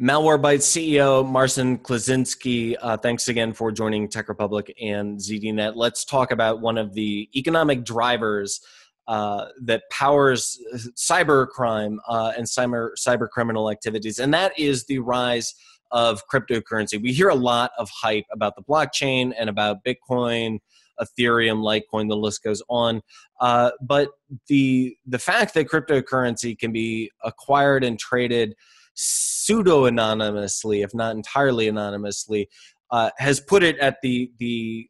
Malwarebytes CEO Marcin Kleczynski, thanks again for joining Tech Republic and ZDNet. Let's talk about one of the economic drivers that powers cybercrime and cyber criminal activities, and that is the rise of cryptocurrency. We hear a lot of hype about the blockchain and about Bitcoin, Ethereum, Litecoin, the list goes on. But the fact that cryptocurrency can be acquired and traded pseudo-anonymously, if not entirely anonymously, has put it at the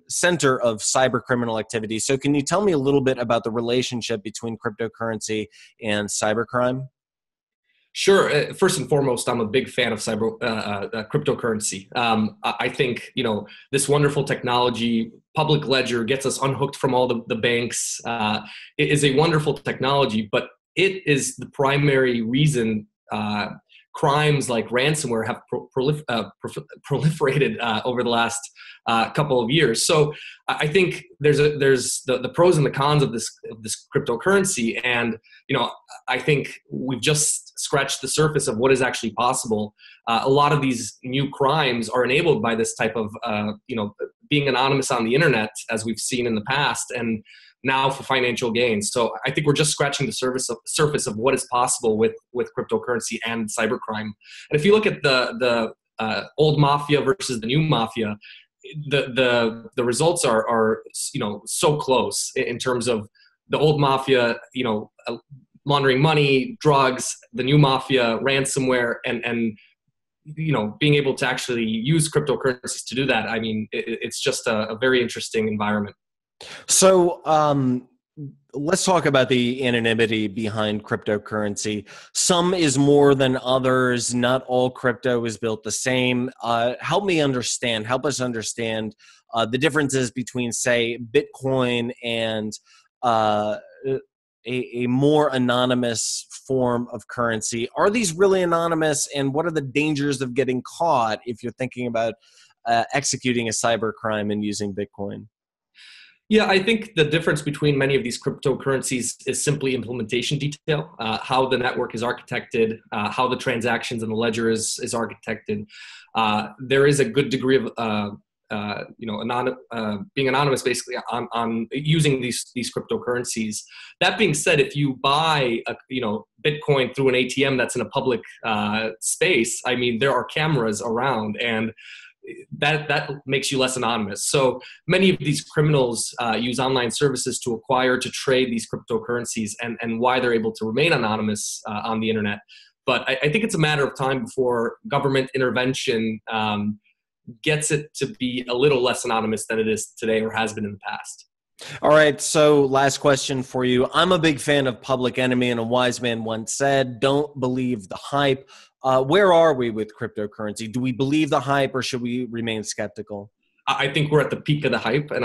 center of cyber criminal activity. So can you tell me a little bit about the relationship between cryptocurrency and cybercrime? Sure. First and foremost, I'm a big fan of cryptocurrency. I think this wonderful technology, public ledger, gets us unhooked from all the banks. It is a wonderful technology, but it is the primary reason crimes like ransomware have proliferated over the last couple of years. So I think there's the pros and the cons of this cryptocurrency, and I think we've just scratched the surface of what is actually possible. A lot of these new crimes are enabled by this type of being anonymous on the internet, as we've seen in the past, and now for financial gains. So I think we're just scratching the surface of what is possible with cryptocurrency and cybercrime. And if you look at the old mafia versus the new mafia, the results are so close in terms of the old mafia, laundering money, drugs, the new mafia, ransomware, and being able to actually use cryptocurrencies to do that. I mean, it's just a very interesting environment. So let's talk about the anonymity behind cryptocurrency. Some is more than others. Not all crypto is built the same. Help us understand the differences between, say, Bitcoin and a more anonymous form of currency. Are these really anonymous, and what are the dangers of getting caught if you're thinking about executing a cybercrime and using Bitcoin? Yeah, I think the difference between many of these cryptocurrencies is simply implementation detail, how the network is architected, how the transactions in the ledger is architected. There is a good degree of being anonymous, basically, on using these cryptocurrencies. That being said, if you buy Bitcoin through an ATM that's in a public space, I mean, there are cameras around, and that makes you less anonymous. So many of these criminals use online services to acquire, to trade these cryptocurrencies, and why they're able to remain anonymous on the internet. But I think it's a matter of time before government intervention gets it to be a little less anonymous than it is today or has been in the past. All right, so last question for you. I'm a big fan of Public Enemy, and a wise man once said, don't believe the hype. Where are we with cryptocurrency? Do we believe the hype, or should we remain skeptical? I think we're at the peak of the hype, and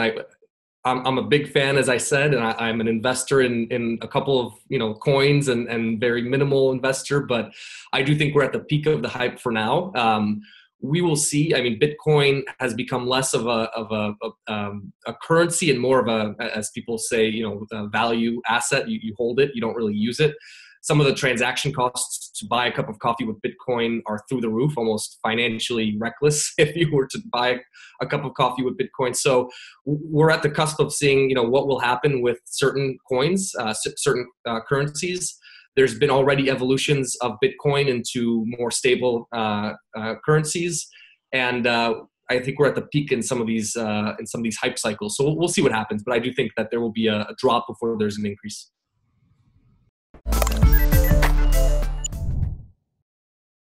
I'm a big fan, as I said, and I'm an investor in a couple of coins and very minimal investor, but I do think we're at the peak of the hype for now. We will see. I mean, Bitcoin has become less of a currency and more of as people say, a value asset. You hold it, you don't really use it. Some of the transaction costs to buy a cup of coffee with Bitcoin are through the roof, almost financially reckless if you were to buy a cup of coffee with Bitcoin. So we're at the cusp of seeing, what will happen with certain coins, certain currencies. There's been already evolutions of Bitcoin into more stable currencies, and I think we're at the peak in some of these hype cycles. So we'll see what happens, but I do think that there will be a drop before there's an increase.